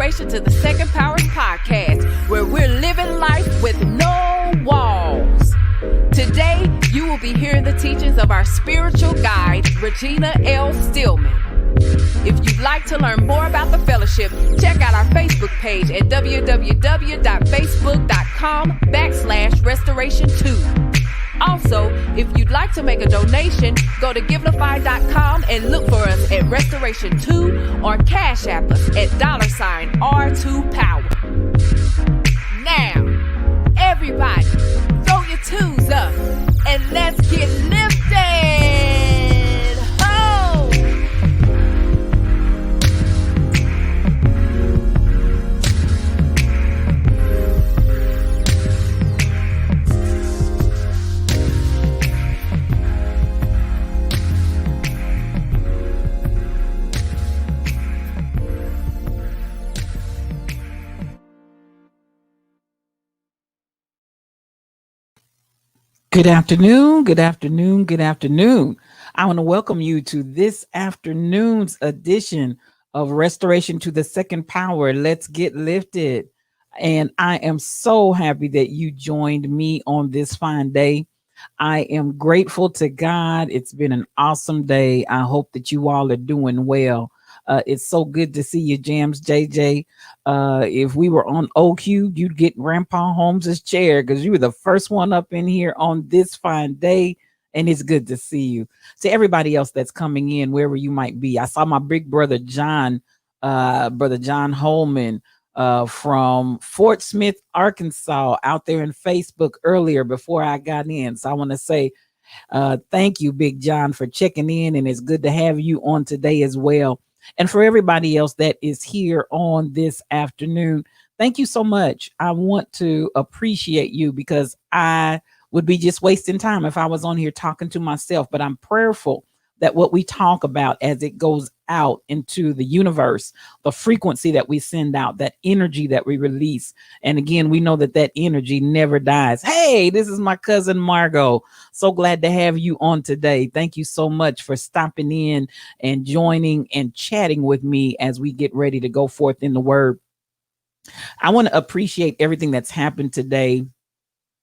Restoration to the Second Powers podcast, where we're living life with no walls. Today, you will be hearing the teachings of our spiritual guide, Regina L. Stillman. If you'd like to learn more about the fellowship, check out our Facebook page at www.facebook.com/restoration2. Also, if you'd like to make a donation, go to givelify.com and look for us at Restoration 2 or Cash App us at $R2Power. Now, everybody, throw your twos up and let's get lifted. Ho! Good afternoon, good afternoon, good afternoon. I want to welcome you to this afternoon's edition of Restoration to the Second Power. Let's get lifted. And I am so happy that you joined me on this fine day. I am grateful to God. It's been an awesome day. I hope that you all are doing well. It's so good to see you, Jams JJ. If we were on OQ, you'd get Grandpa Holmes's chair because you were the first one up in here on this fine day. And it's good to see you. To everybody else that's coming in, wherever you might be. I saw my big brother John, brother John Holman from Fort Smith, Arkansas, out there in Facebook earlier before I got in. So I want to say thank you, Big John, for checking in. And it's good to have you on today as well. And for everybody else that is here on this afternoon, thank you so much. I want to appreciate you because I would be just wasting time if I was on here talking to myself. But I'm prayerful that what we talk about as it goes out into the universe, the frequency that we send out, that energy that we release. And again, we know that that energy never dies. Hey, this is my cousin Margot. So glad to have you on today. Thank you so much for stopping in and joining and chatting with me as we get ready to go forth in the word. I want to appreciate everything that's happened today.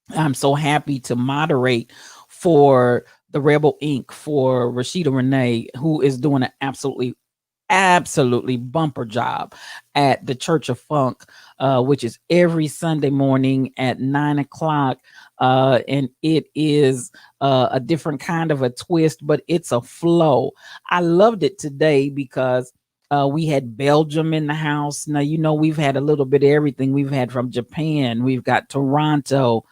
I'm so happy to moderate for the Rebel Inc., for Rashida Renee, who is doing an absolutely bumper job at the Church of Funk, which is every Sunday morning at 9 o'clock. And it is a different kind of a twist, but it's a flow. I loved it today because we had Belgium in the house. Now, you know, we've had a little bit of everything. We've had from Japan, we've got Toronto,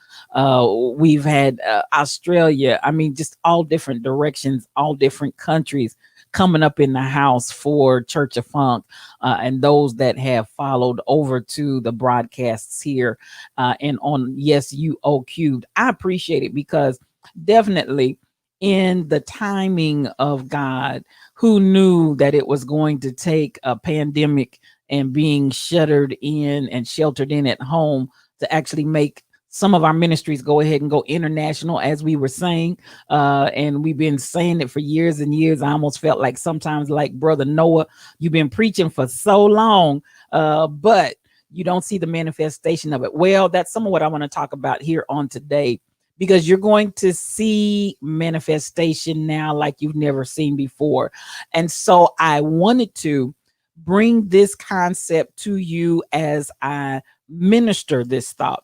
we've had Australia. I mean, just all different directions, all different countries coming up in the house for Church of Funk, and those that have followed over to the broadcasts here and on Yes You O Cubed. I appreciate it because definitely in the timing of God, who knew that it was going to take a pandemic and being shuttered in and sheltered in at home to actually make some of our ministries go ahead and go international, as we were saying. And we've been saying it for years and years. I almost felt like sometimes like Brother Noah, you've been preaching for so long, but you don't see the manifestation of it. Well, that's some of what I want to talk about here on today, because you're going to see manifestation now like you've never seen before. And so I wanted to bring this concept to you as I minister this thought.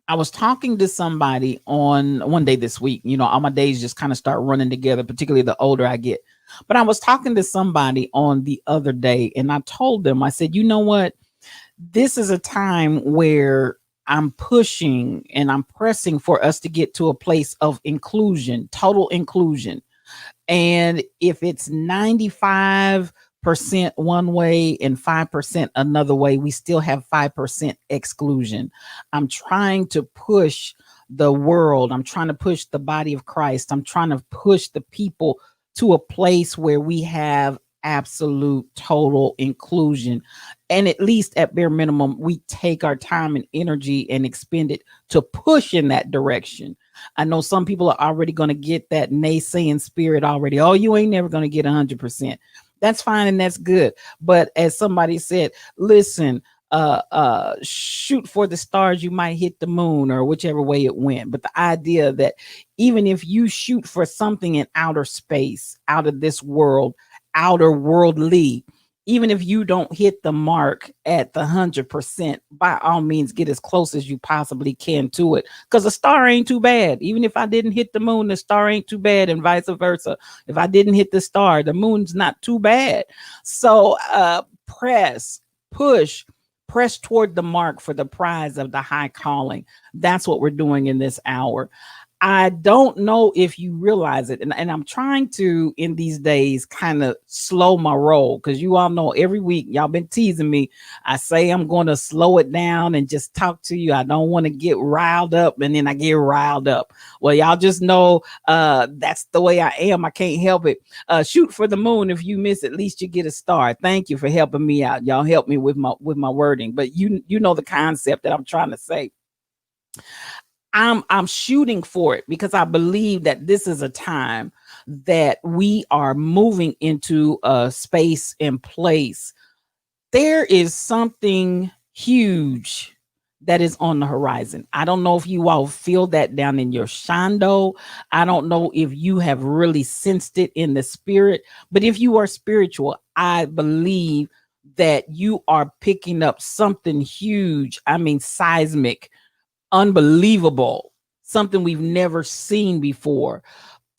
I was talking to somebody on one day this week. You know, all my days just kind of start running together, particularly the older I get. But I was talking to somebody on the other day, and I told them, I said, you know what? This is a time where I'm pushing and I'm pressing for us to get to a place of inclusion, total inclusion. And if it's 95% one way and 5% another way, we still have 5% exclusion. I'm trying to push the world. I'm trying to push the body of Christ. I'm trying to push the people to a place where we have absolute total inclusion. And at least at bare minimum, we take our time and energy and expend it to push in that direction. I know some people are already going to get that naysaying spirit already. Oh, you ain't never going to get 100%. That's fine and that's good. But as somebody said, listen, shoot for the stars, you might hit the moon, or whichever way it went. But the idea that even if you shoot for something in outer space, out of this world, outer worldly, even if you don't hit the mark at the 100%, by all means get as close as you possibly can to it, because a star ain't too bad. Even if I didn't hit the moon, the star ain't too bad, and vice versa. If I didn't hit the star, the moon's not too bad. So press, push, press toward the mark for the prize of the high calling. That's what we're doing in this hour. I don't know if you realize it, and I'm trying to, in these days, kind of slow my roll, because you all know every week y'all been teasing me. I say I'm going to slow it down and just talk to you. I don't want to get riled up, and then I get riled up. Well, y'all just know that's the way I am. I can't help it. Shoot for the moon. If you miss, at least you get a star. Thank you for helping me out. Y'all help me with my wording, but you know the concept that I'm trying to say. I'm shooting for it because I believe that this is a time that we are moving into a space and place. There is something huge that is on the horizon. I don't know if you all feel that down in your shando. I don't know if you have really sensed it in the spirit, but if you are spiritual, I believe that you are picking up something huge. I mean, seismic, unbelievable, something we've never seen before,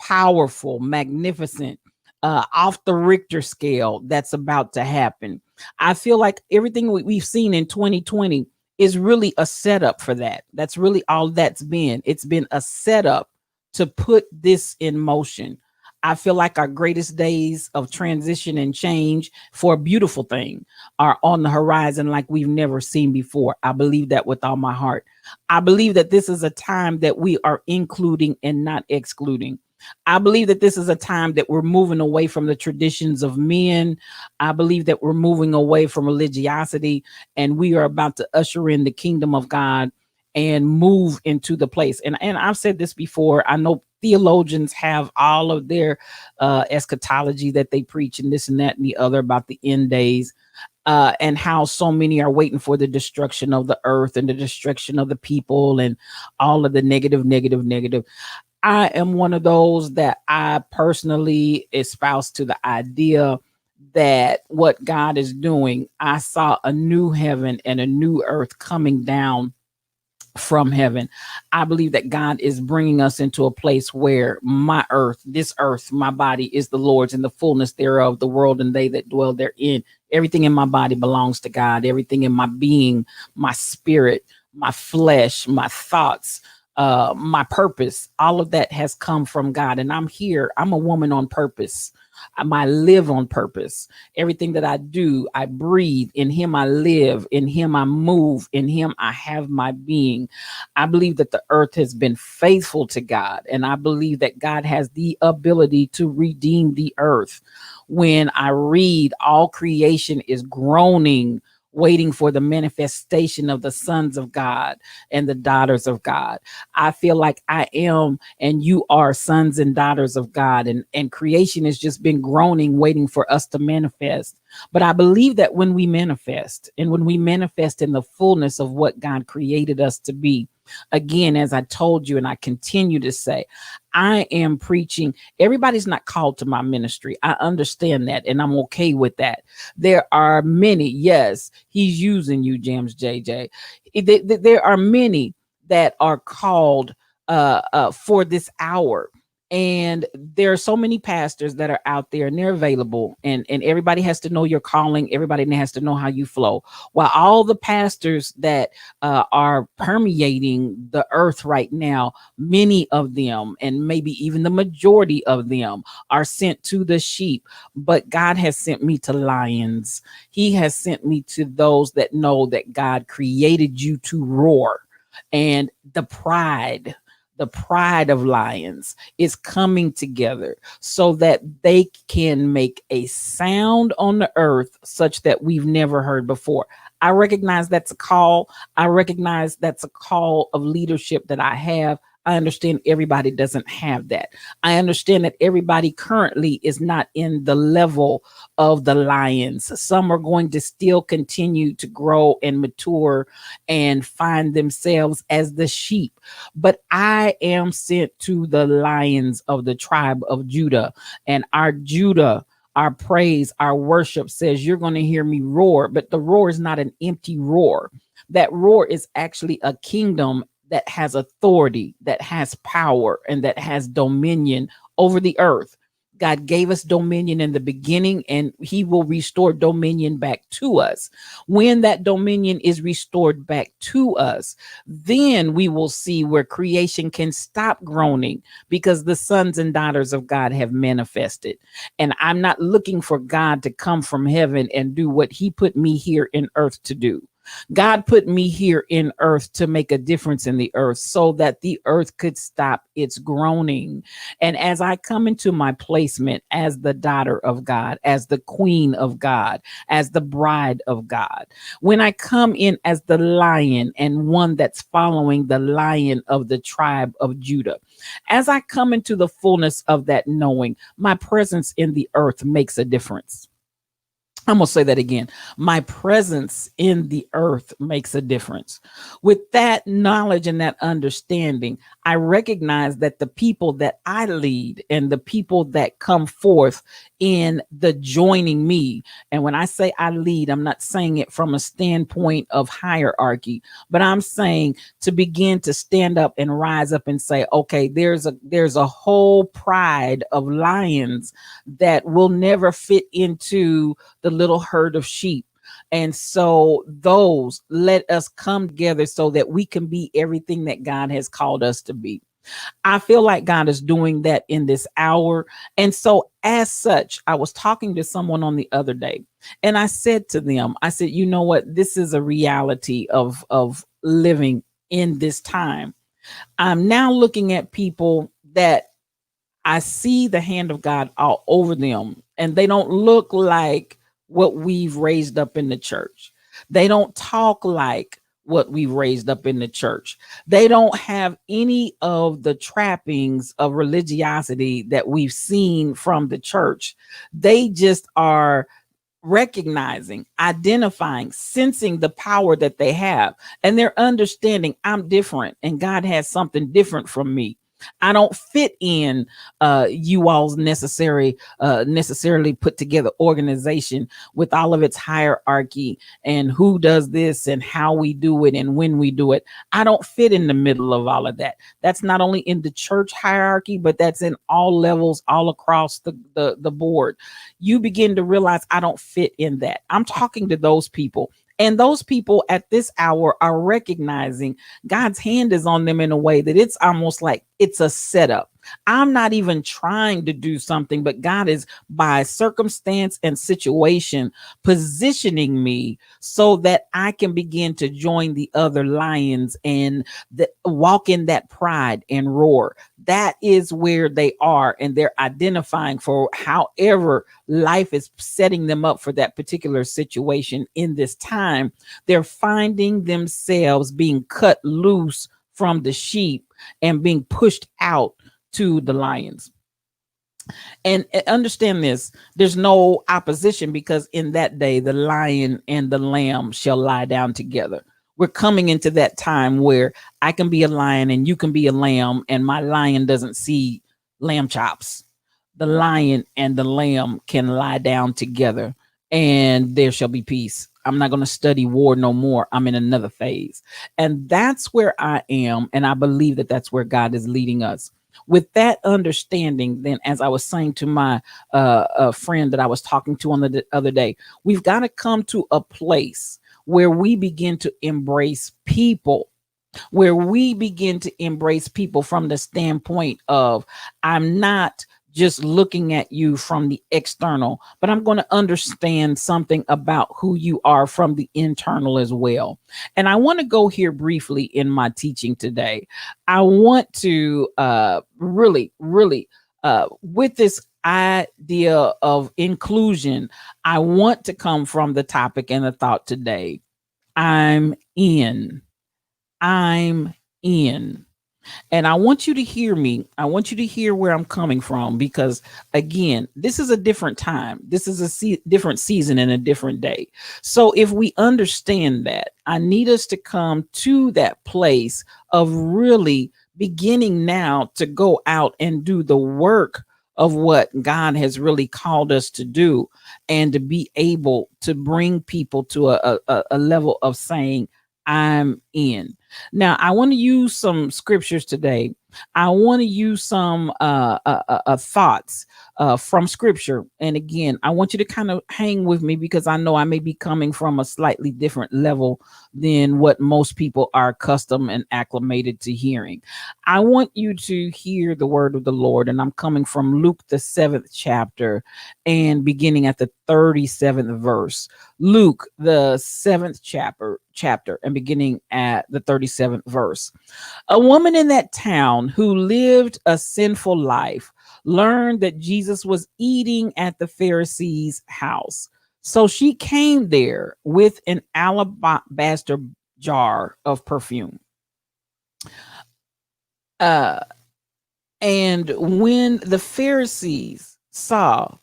powerful, magnificent, off the Richter scale that's about to happen. I feel like everything we've seen in 2020 is really a setup for that. That's really all that's been. It's been a setup to put this in motion. I feel like our greatest days of transition and change for a beautiful thing are on the horizon like we've never seen before. I believe that with all my heart. I believe that this is a time that we are including and not excluding. I believe that this is a time that we're moving away from the traditions of men. I believe that we're moving away from religiosity, and we are about to usher in the kingdom of God and move into the place. And I've said this before. I know theologians have all of their eschatology that they preach and this and that and the other about the end days, and how so many are waiting for the destruction of the earth and the destruction of the people and all of the negative. I am one of those that I personally espouse to the idea that what God is doing, I saw a new heaven and a new earth coming down from heaven. I believe that God is bringing us into a place where my earth, this earth, my body is the Lord's, and the fullness thereof, the world and they that dwell therein. Everything in my body belongs to God. Everything in my being, my spirit, my flesh, my thoughts, my purpose, all of that has come from God. And I'm here. I'm a woman on purpose. I live on purpose. Everything that I do, I breathe. In him I live. In him I move. In him I have my being. I believe that the earth has been faithful to God. And I believe that God has the ability to redeem the earth. When I read, all creation is groaning, waiting for the manifestation of the sons of God and the daughters of God. I feel like I am and you are sons and daughters of God, and creation has just been groaning, waiting for us to manifest. But I believe that when we manifest, and when we manifest in the fullness of what God created us to be, again, as I told you and I continue to say, I am preaching. Everybody's not called to my ministry. I understand that, and I'm okay with that. There are many, yes, he's using you, James JJ. There are many that are called for this hour. And there are so many pastors that are out there and they're available, and everybody has to know your calling. Everybody has to know how you flow. While all the pastors that are permeating the earth right now, many of them, and maybe even the majority of them, are sent to the sheep. But God has sent me to lions. He has sent me to those that know that God created you to roar. And the pride of lions is coming together so that they can make a sound on the earth such that we've never heard before. I recognize that's a call. I recognize that's a call of leadership that I have. I understand everybody doesn't have that. I understand that everybody currently is not in the level of the lions. Some are going to still continue to grow and mature and find themselves as the sheep. But I am sent to the lions of the tribe of Judah, and our Judah, our praise, our worship says you're going to hear me roar, but the roar is not an empty roar. That roar is actually a kingdom that has authority, that has power, and that has dominion over the earth. God gave us dominion in the beginning, and he will restore dominion back to us. When that dominion is restored back to us, then we will see where creation can stop groaning because the sons and daughters of God have manifested. And I'm not looking for God to come from heaven and do what he put me here in earth to do. God put me here in earth to make a difference in the earth so that the earth could stop its groaning. And as I come into my placement as the daughter of God, as the queen of God, as the bride of God, when I come in as the lion and one that's following the lion of the tribe of Judah, as I come into the fullness of that knowing, my presence in the earth makes a difference. I'm going to say that again. My presence in the earth makes a difference. With that knowledge and that understanding, I recognize that the people that I lead and the people that come forth in the joining me, and when I say I lead, I'm not saying it from a standpoint of hierarchy, but I'm saying to begin to stand up and rise up and say, okay, there's a whole pride of lions that will never fit into the little herd of sheep. And so those, let us come together so that we can be everything that God has called us to be. I feel like God is doing that in this hour. And so as such, I was talking to someone on the other day and I said to them, I said, you know what? This is a reality of living in this time. I'm now looking at people that I see the hand of God all over them, and they don't look like what we've raised up in the church. They don't talk like what we've raised up in the church. They don't have any of the trappings of religiosity that we've seen from the church. They just are recognizing, identifying, sensing the power that they have, and they're understanding I'm different and God has something different from me. I don't fit in you all's necessarily put together organization with all of its hierarchy and who does this and how we do it and when we do it. I don't fit in the middle of all of that. That's not only in the church hierarchy, but that's in all levels, all across the board. You begin to realize I don't fit in that. I'm talking to those people. And those people at this hour are recognizing God's hand is on them in a way that it's almost like it's a setup. I'm not even trying to do something, but God is by circumstance and situation positioning me so that I can begin to join the other lions and walk in that pride and roar. That is where they are, and they're identifying for however life is setting them up for that particular situation in this time. They're finding themselves being cut loose from the sheep and being pushed out to the lions. And understand this, there's no opposition, because in that day the lion and the lamb shall lie down together. We're coming into that time where I can be a lion and you can be a lamb, and my lion doesn't see lamb chops. The lion and the lamb can lie down together and there shall be peace. I'm not going to study war no more. I'm in another phase. And that's where I am. And I believe that that's where God is leading us. With that understanding, then, as I was saying to my friend that I was talking to on the other day, we've got to come to a place where we begin to embrace people, where we begin to embrace people from the standpoint of, I'm not just looking at you from the external, but I'm going to understand something about who you are from the internal as well. And I want to go here briefly in my teaching today. I want to really, with this idea of inclusion, I want to come from the topic and the thought today. I'm in. And I want you to hear me. I want you to hear where I'm coming from, because again, this is a different time. This is a different season and a different day. So if we understand that, I need us to come to that place of really beginning now to go out and do the work of what God has really called us to do, and to be able to bring people to a level of saying, I'm in. Now, I want to use some scriptures today. I want to use some thoughts from scripture. And again, I want you to kind of hang with me, because I know I may be coming from a slightly different level than what most people are accustomed and acclimated to hearing. I want you to hear the word of the Lord. And I'm coming from Luke, the 7th chapter, and beginning at the 37th verse. Luke, the 7th chapter, and beginning at the 37th verse. A woman in that town who lived a sinful life learned that Jesus was eating at the Pharisee's house. So she came there with an alabaster jar of perfume. And when the Pharisees saw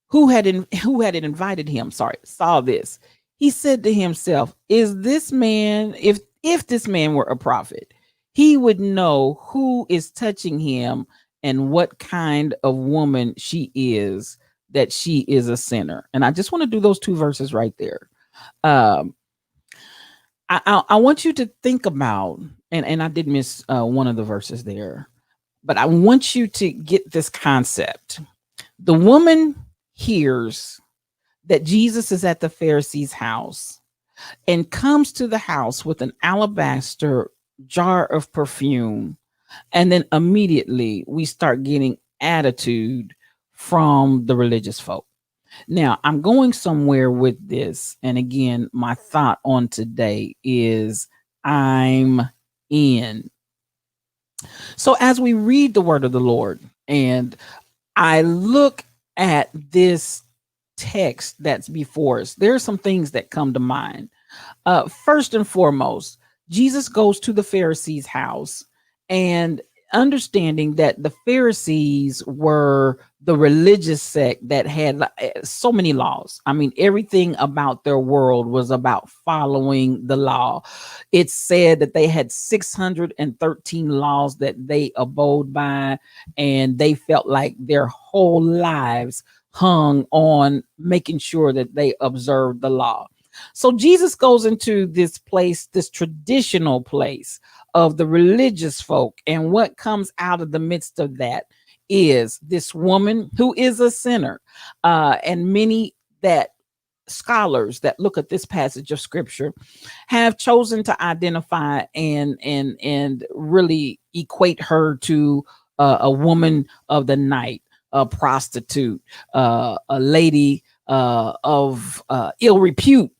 who had invited him, saw this, he said to himself, is this man, if this man were a prophet, he would know who is touching him and what kind of woman she is, that she is a sinner. And I just want to do those two verses right there. I want you to think about, and I did miss one of the verses there, but I want you to get this concept. The woman hears that Jesus is at the Pharisee's house and comes to the house with an alabaster jar of perfume. And then immediately we start getting attitude from the religious folk. Now, I'm going somewhere with this. And again, my thought on today is I'm in. So as we read the word of the Lord and I look at this text that's before us, there are some things that come to mind. First and foremost, Jesus goes to the Pharisees' house, and understanding that the Pharisees were the religious sect that had so many laws. I mean, everything about their world was about following the law. It's said that they had 613 laws that they abode by, and they felt like their whole lives hung on making sure that they observed the law. So Jesus goes into this place, this traditional place of the religious folk. And what comes out of the midst of that is this woman who is a sinner. And many that scholars that look at this passage of scripture have chosen to identify and really equate her to a woman of the night, a prostitute, a lady of ill repute.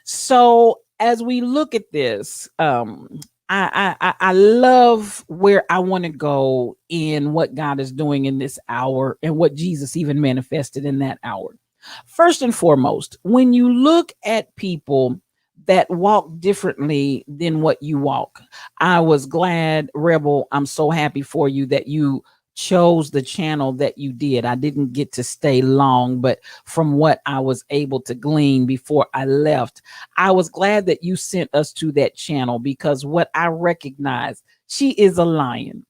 So as we look at this, I love where I want to go in what God is doing in this hour and what Jesus even manifested in that hour. First and foremost, when you look at people that walk differently than what you walk, I was glad, Rebel, I'm so happy for you that you chose the channel that you did. I didn't get to stay long, but from what I was able to glean before I left, I was glad that you sent us to that channel, because what I recognize, she is a lion.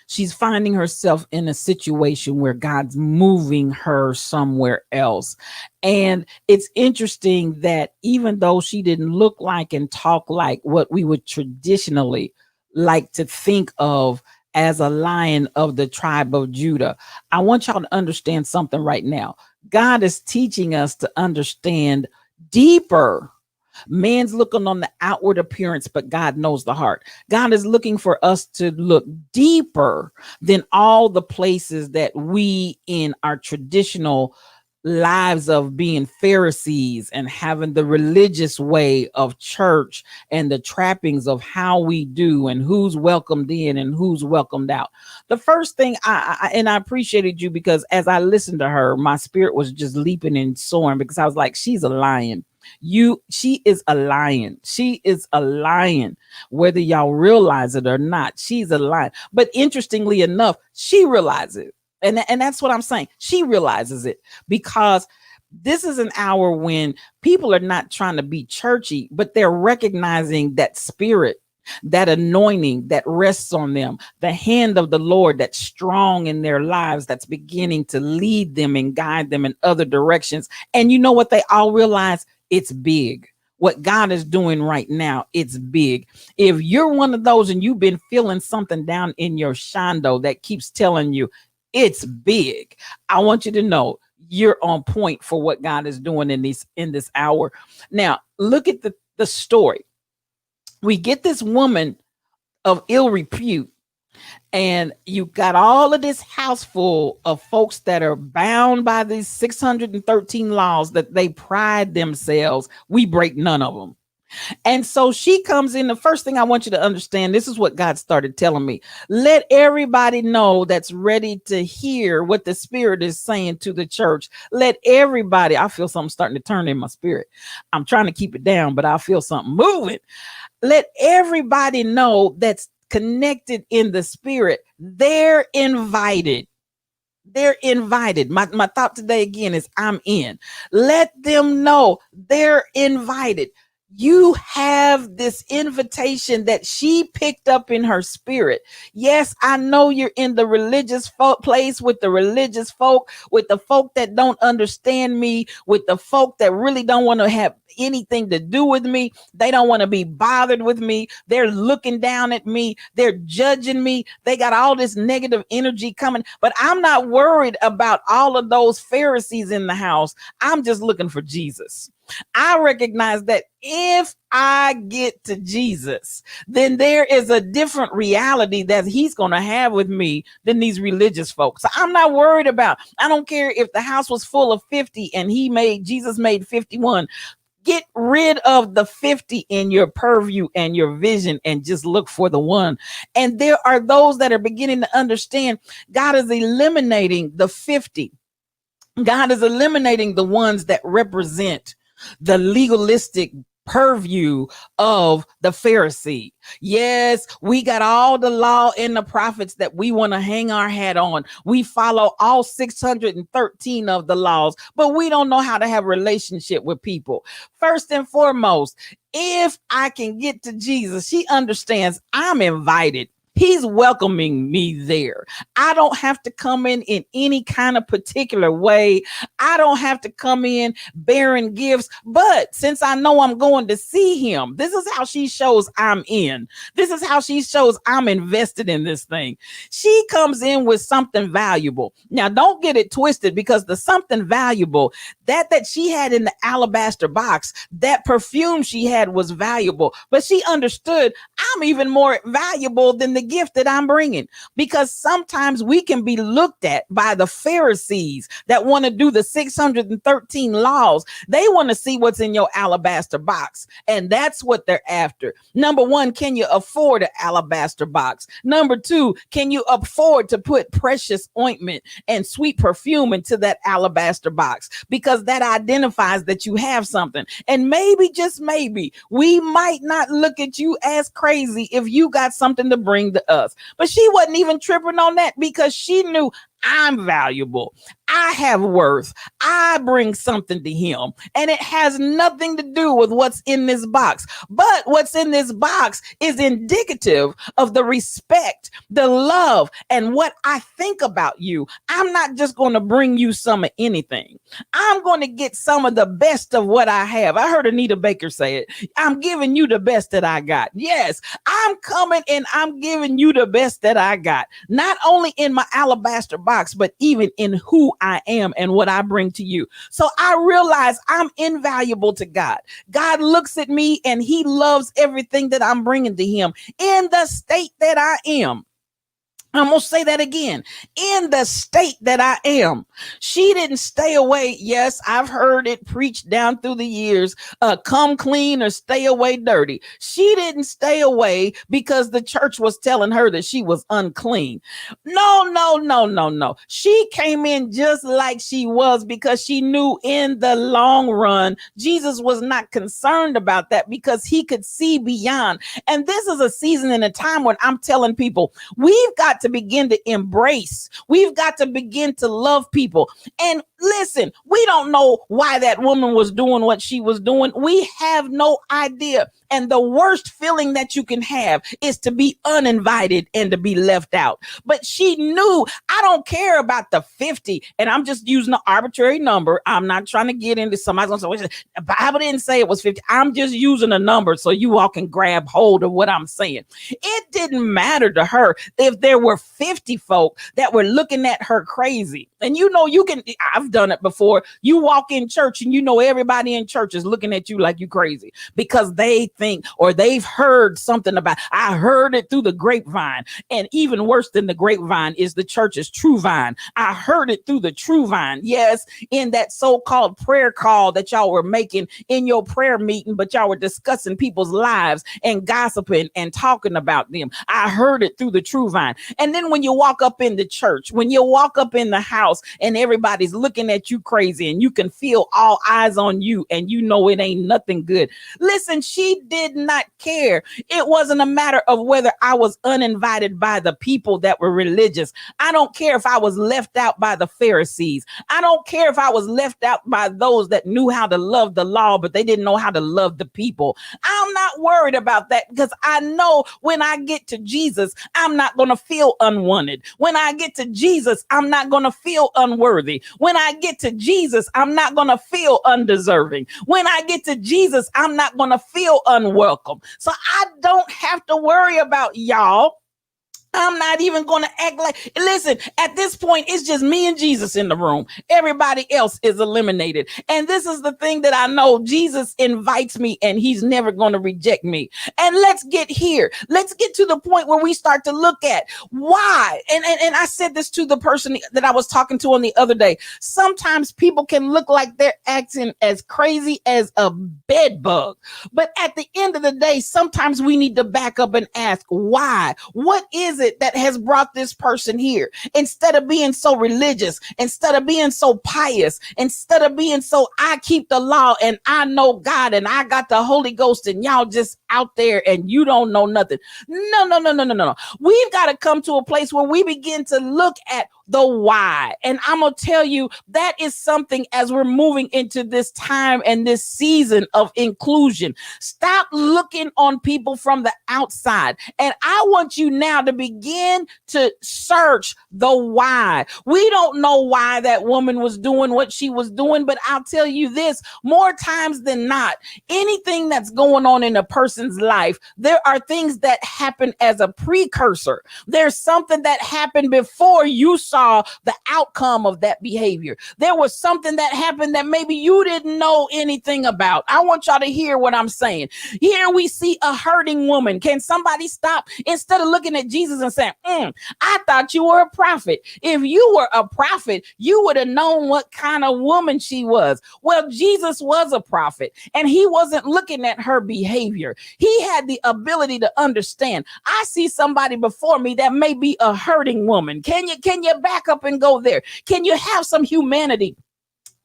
She's finding herself in a situation where God's moving her somewhere else. And it's interesting that even though she didn't look like and talk like what we would traditionally like to think of as a lion of the tribe of Judah, I want y'all to understand something right now. God is teaching us to understand deeper. Man's looking on the outward appearance, but God knows the heart. God is looking for us to look deeper than all the places that we in our traditional lives of being Pharisees and having the religious way of church and the trappings of how we do and who's welcomed in and who's welcomed out. The first thing I appreciated you, because as I listened to her, my spirit was just leaping and soaring, because I was like, she's a lion. She is a lion. She is a lion, whether y'all realize it or not. She's a lion. But interestingly enough, she realizes it. And that's what I'm saying. She realizes it because this is an hour when people are not trying to be churchy, but they're recognizing that spirit, that anointing that rests on them, the hand of the Lord that's strong in their lives, that's beginning to lead them and guide them in other directions. And you know what they all realize? It's big. What God is doing right now, it's big. If you're one of those and you've been feeling something down in your shando that keeps telling you it's big, I want you to know you're on point for what God is doing in this hour. Now, look at the story. We get this woman of ill repute, and you got all of this house full of folks that are bound by these 613 laws that they pride themselves. We break none of them. And so she comes in. The first thing I want you to understand, this is what God started telling me. Let everybody know that's ready to hear what the Spirit is saying to the church. Let everybody, I feel something starting to turn in my spirit. I'm trying to keep it down, but I feel something moving. Let everybody know that's connected in the Spirit. They're invited. They're invited. My thought today again is I'm in. Let them know they're invited. You have this invitation that she picked up in her spirit. Yes, I know you're in the religious place with the religious folk, with the folk that don't understand me, with the folk that really don't want to have anything to do with me. They don't want to be bothered with me. They're looking down at me. They're judging me. They got all this negative energy coming, but I'm not worried about all of those Pharisees in the house. I'm just looking for Jesus. I recognize that if I get to Jesus, then there is a different reality that he's going to have with me than these religious folks. So I'm not worried about, I don't care if the house was full of 50 and Jesus made 51. Get rid of the 50 in your purview and your vision and just look for the one. And there are those that are beginning to understand God is eliminating the 50. God is eliminating the ones that represent the legalistic purview of the Pharisee. Yes, we got all the law and the prophets that we want to hang our hat on. We follow all 613 of the laws, but we don't know how to have a relationship with people. First and foremost, if I can get to Jesus, she understands I'm invited. He's welcoming me there. I don't have to come in any kind of particular way. I don't have to come in bearing gifts. But since I know I'm going to see him, this is how she shows I'm in. This is how she shows I'm invested in this thing. She comes in with something valuable. Now, don't get it twisted, because the something valuable that she had in the alabaster box, that perfume she had was valuable. But she understood I'm even more valuable than the gift that I'm bringing, because sometimes we can be looked at by the Pharisees that want to do the 613 laws. They want to see what's in your alabaster box, and that's what they're after. Number one, can you afford an alabaster box? Number two, can you afford to put precious ointment and sweet perfume into that alabaster box? Because that identifies that you have something. And maybe, just maybe, we might not look at you as crazy if you got something to bring to us. But she wasn't even tripping on that, because she knew I'm valuable. I have worth. I bring something to him, and it has nothing to do with what's in this box. But what's in this box is indicative of the respect, the love, and what I think about you. I'm not just going to bring you some of anything. I'm going to get some of the best of what I have. I heard Anita Baker say it. I'm giving you the best that I got. Yes, I'm coming and I'm giving you the best that I got. Not only in my alabaster box, but even in who I am and what I bring to you. So I realize I'm invaluable to God. God looks at me and he loves everything that I'm bringing to him in the state that I am. I'm going to say that again. In the state that I am, she didn't stay away. Yes, I've heard it preached down through the years, come clean or stay away dirty. She didn't stay away because the church was telling her that she was unclean. No, no, no, no, no. She came in just like she was because she knew in the long run, Jesus was not concerned about that because he could see beyond. And this is a season and a time when I'm telling people, we've got to begin to embrace. We've got to begin to love people. And listen, we don't know why that woman was doing what she was doing. We have no idea. And the worst feeling that you can have is to be uninvited and to be left out. But she knew, I don't care about the 50. And I'm just using an arbitrary number. I'm not trying to get into somebody's going to say, the Bible didn't say it was 50. I'm just using a number so you all can grab hold of what I'm saying. It didn't matter to her if there were 50 folk that were looking at her crazy. And you know, I've done it before. You walk in church and you know everybody in church is looking at you like you crazy because they think or they've heard something about, I heard it through the grapevine. And even worse than the grapevine is the church's true vine. I heard it through the true vine. Yes, in that so-called prayer call that y'all were making in your prayer meeting, but y'all were discussing people's lives and gossiping and talking about them. I heard it through the true vine. And then when you walk up in the church, when you walk up in the house and everybody's looking at you crazy and you can feel all eyes on you and you know it ain't nothing good. Listen, she did not care. It wasn't a matter of whether I was uninvited by the people that were religious. I don't care if I was left out by the Pharisees. I don't care if I was left out by those that knew how to love the law, but they didn't know how to love the people. I'm not worried about that because I know when I get to Jesus, I'm not going to feel unwanted. When I get to Jesus, I'm not going to feel unworthy. When I get to Jesus, I'm not going to feel undeserving. When I get to Jesus, I'm not going to feel unwelcome. So I don't have to worry about y'all. I'm not even going to act like, listen, at this point, it's just me and Jesus in the room. Everybody else is eliminated. And this is the thing that I know. Jesus invites me and he's never going to reject me. And let's get here. Let's get to the point where we start to look at why. And I said this to the person that I was talking to on the other day. Sometimes people can look like they're acting as crazy as a bed bug. But at the end of the day, sometimes we need to back up and ask why. What is it that has brought this person here? Instead of being so religious, instead of being so pious, instead of being so, I keep the law and I know God and I got the Holy Ghost and y'all just out there and you don't know nothing. No. We've got to come to a place where we begin to look at the why. And I'm going to tell you that is something as we're moving into this time and this season of inclusion. Stop looking on people from the outside. And I want you now to begin to search the why. We don't know why that woman was doing what she was doing, but I'll tell you this, more times than not, anything that's going on in a person's life, there are things that happen as a precursor. There's something that happened before you saw the outcome of that behavior. There was something that happened that maybe you didn't know anything about. I want y'all to hear what I'm saying. Here we see a hurting woman. Can somebody stop instead of looking at Jesus and saying, I thought you were a prophet. If you were a prophet, you would have known what kind of woman she was. Well, Jesus was a prophet and he wasn't looking at her behavior. He had the ability to understand. I see somebody before me that may be a hurting woman. Can you back up and go there? Can you have some humanity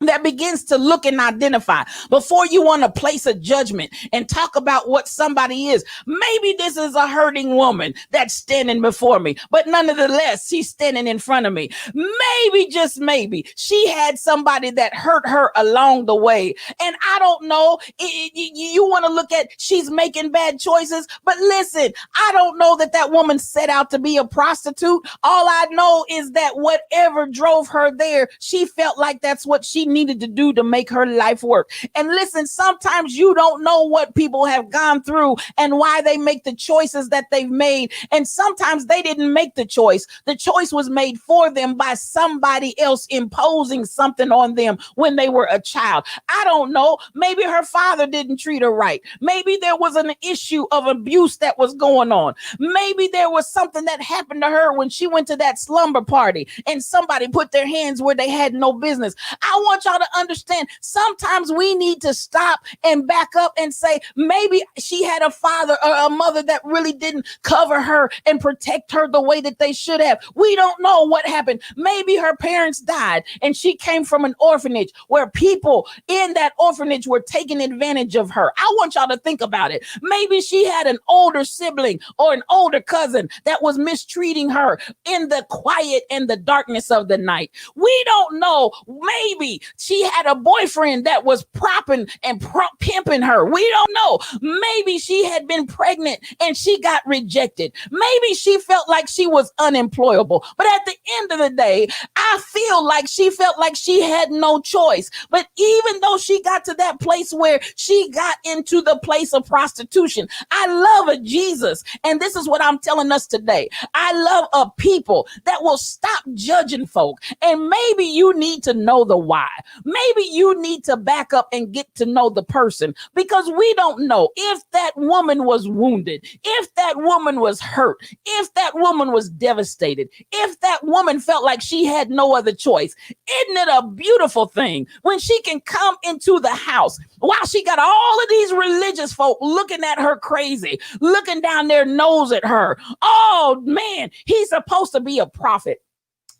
that begins to look and identify before you want to place a judgment and talk about what somebody is? Maybe this is a hurting woman that's standing before me, but nonetheless, she's standing in front of me. Maybe, just maybe, she had somebody that hurt her along the way. And I don't know, you want to look at she's making bad choices, but listen, I don't know that woman set out to be a prostitute. All I know is that whatever drove her there, she felt like that's what she needed to do to make her life work. And listen, sometimes you don't know what people have gone through and why they make the choices that they've made. And sometimes they didn't make the choice. The choice was made for them by somebody else imposing something on them when they were a child. I don't know. Maybe her father didn't treat her right. Maybe there was an issue of abuse that was going on. Maybe there was something that happened to her when she went to that slumber party and somebody put their hands where they had no business. I want y'all to understand, sometimes we need to stop and back up and say, maybe she had a father or a mother that really didn't cover her and protect her the way that they should have. We don't know what happened. Maybe her parents died and she came from an orphanage where people in that orphanage were taking advantage of her. I want y'all to think about it. Maybe she had an older sibling or an older cousin that was mistreating her in the quiet and the darkness of the night. We don't know. Maybe she had a boyfriend that was propping and pimping her. We don't know. Maybe she had been pregnant and she got rejected. Maybe she felt like she was unemployable. But at the end of the day, I feel like she felt like she had no choice. But even though she got to that place where she got into the place of prostitution, I love a Jesus. And this is what I'm telling us today. I love a people that will stop judging folk. And maybe you need to know the why. Maybe you need to back up and get to know the person, because we don't know if that woman was wounded, if that woman was hurt, if that woman was devastated, if that woman felt like she had no other choice. Isn't it a beautiful thing when she can come into the house while she got all of these religious folk looking at her crazy, looking down their nose at her? Oh man, he's supposed to be a prophet.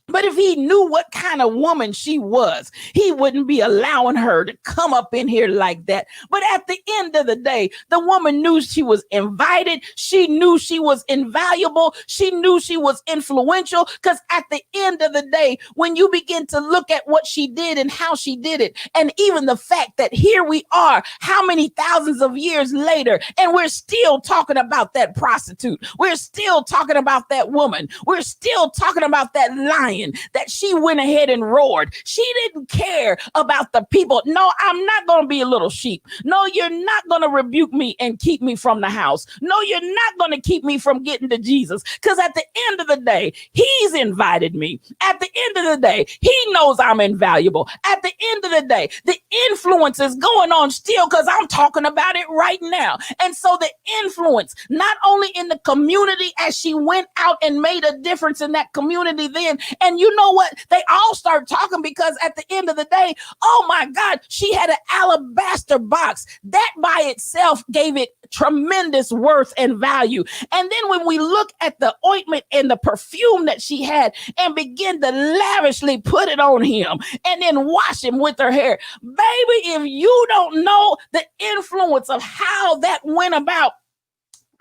But if he knew what kind of woman she was, he wouldn't be allowing her to come up in here like that. But at the end of the day, the woman knew she was invited. She knew she was invaluable. She knew she was influential, because at the end of the day, when you begin to look at what she did and how she did it, and even the fact that here we are, how many thousands of years later, and we're still talking about that prostitute. We're still talking about that woman. We're still talking about that lion that she went ahead and roared. She didn't care about the people. No, I'm not going to be a little sheep. No, you're not going to rebuke me and keep me from the house. No, you're not going to keep me from getting to Jesus, because at the end of the day, he's invited me. At the end of the day, he knows I'm invaluable. At the end of the day, the influence is going on still, because I'm talking about it right now. And so the influence, not only in the community as she went out and made a difference in that community then, and you know what? They all start talking, because at the end of the day, oh my God, she had an alabaster box. That by itself gave it tremendous worth and value. And then when we look at the ointment and the perfume that she had and begin to lavishly put it on him and then wash him with her hair, baby, if you don't know the influence of how that went about,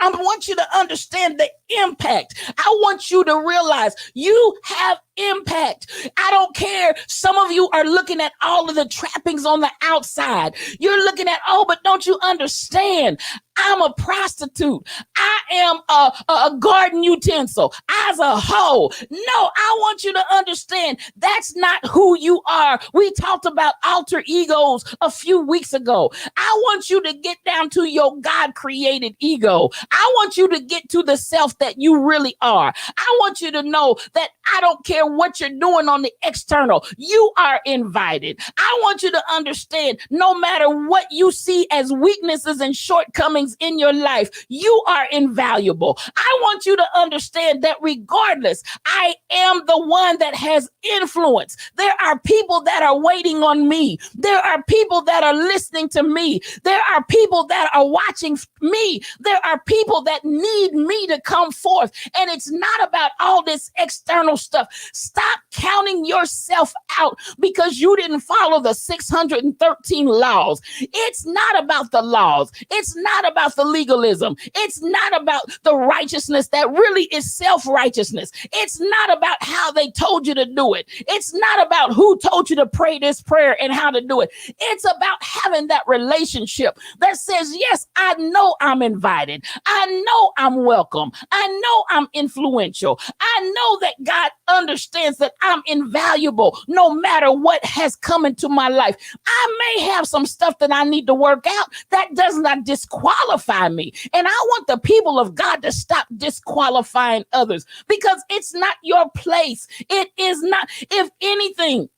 I want you to understand the impact. I want you to realize you have impact. I don't care. Some of you are looking at all of the trappings on the outside. You're looking at, oh, but don't you understand? I'm a prostitute. I am a garden utensil. As a hoe. No, I want you to understand that's not who you are. We talked about alter egos a few weeks ago. I want you to get down to your God-created ego. I want you to get to the self that you really are. I want you to know that I don't care what you're doing on the external. You are invited. I want you to understand, no matter what you see as weaknesses and shortcomings in your life, you are invaluable. I want you to understand that regardless, I am the one that has influence. There are people that are waiting on me. There are people that are listening to me. There are people that are watching me. There are people that need me to come forth. And it's not about all this external stuff. Stop counting yourself out because you didn't follow the 613 laws. It's not about the laws. It's not about the legalism. It's not about the righteousness that really is self-righteousness. It's not about how they told you to do it. It's not about who told you to pray this prayer and how to do it. It's about having that relationship that says, yes, I know I'm invited. I know I'm welcome. I know I'm influential. I know that God understands understands that I'm invaluable no matter what has come into my life. I may have some stuff that I need to work out. That does not disqualify me. And I want the people of God to stop disqualifying others, because it's not your place. It is not. If anything,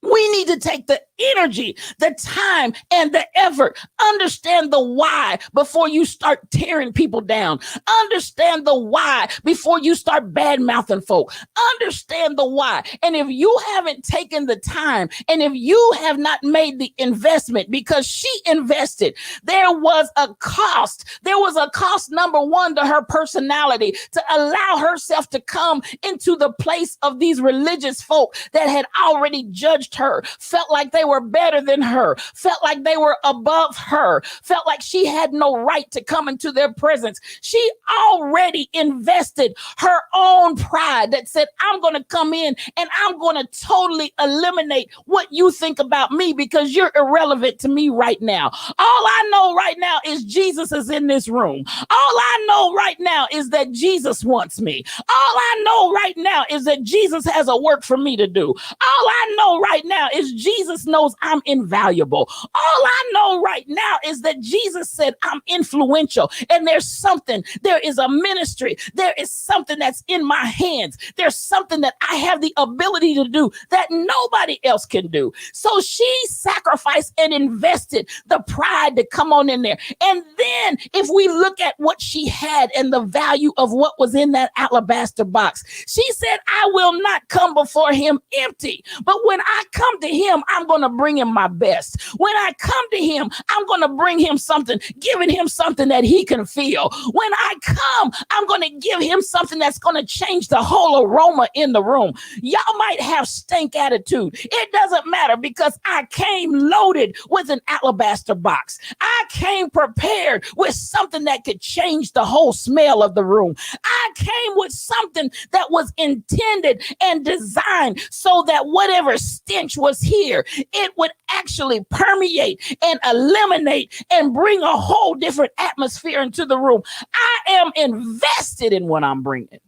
we need to take the energy, the time, and the effort. Understand the why before you start tearing people down. Understand the why before you start bad mouthing folk. Understand the why. And if you haven't taken the time, and if you have not made the investment, because she invested, there was a cost. There was a cost, number one, to her personality, to allow herself to come into the place of these religious folk that had already judged her, felt like they were better than her, felt like they were above her, felt like she had no right to come into their presence. She already invested her own pride that said, I'm going to come in and I'm going to totally eliminate what you think about me because you're irrelevant to me right now. All I know right now is Jesus is in this room. All I know right now is that Jesus wants me. All I know right now is that Jesus has a work for me to do. All I know right now is Jesus knows I'm invaluable. All I know right now is that Jesus said I'm influential, and there is a ministry, there is something that's in my hands. There's something that I have the ability to do that nobody else can do. So she sacrificed and invested the pride to come on in there. And then if we look at what she had and the value of what was in that alabaster box, she said, I will not come before him empty, but when I come to him, I'm going to bring him my best. When I come to him, I'm going to bring him something, giving him something that he can feel. When I come, I'm going to give him something that's going to change the whole aroma in the room. Y'all might have stank attitude. It doesn't matter, because I came loaded with an alabaster box. I came prepared with something that could change the whole smell of the room. I came with something that was intended and designed so that whatever stench was here, it would actually permeate and eliminate and bring a whole different atmosphere into the room. I am invested in what I'm bringing.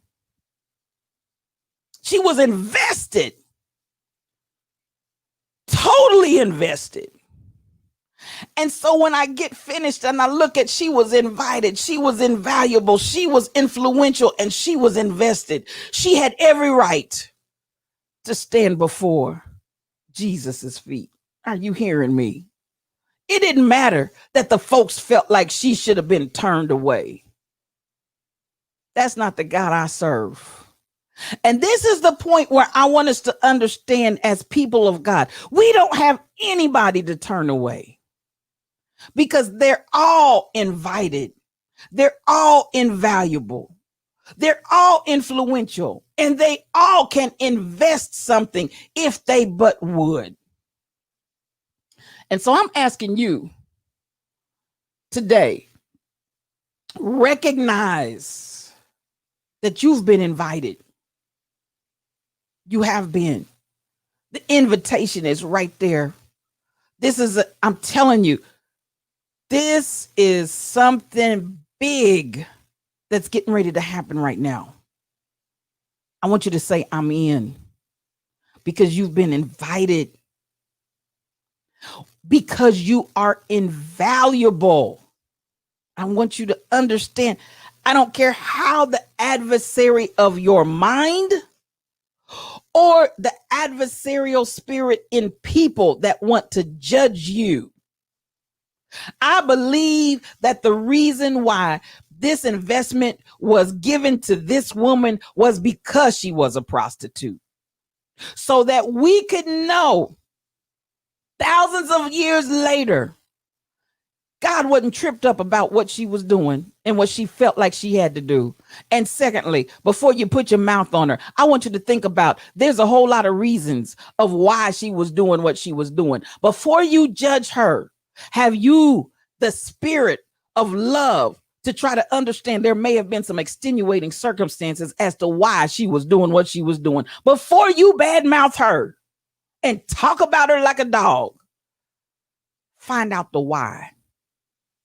She was invested, totally invested. And so when I get finished and I look at, she was invited, she was invaluable, she was influential, and she was invested. She had every right to stand before Jesus's feet. Are you hearing me? It didn't matter that the folks felt like she should have been turned away. That's not the God I serve. And this is the point where I want us to understand as people of God, we don't have anybody to turn away, because they're all invited. They're all invaluable. They're all influential, and they all can invest something if they but would. And so I'm asking you today, recognize that you've been invited. You have been. The invitation is right there. I'm telling you, this is something big that's getting ready to happen right now. I want you to say, I'm in, because you've been invited, because you are invaluable. I want you to understand, I don't care how the adversary of your mind or the adversarial spirit in people that want to judge you. I believe that the reason why this investment was given to this woman was because she was a prostitute, so that we could know thousands of years later, God wasn't tripped up about what she was doing and what she felt like she had to do. And secondly, before you put your mouth on her, I want you to think about, there's a whole lot of reasons of why she was doing what she was doing. Before you judge her, have you the spirit of love to try to understand there may have been some extenuating circumstances as to why she was doing what she was doing? Before you badmouth her and talk about her like a dog, find out the why.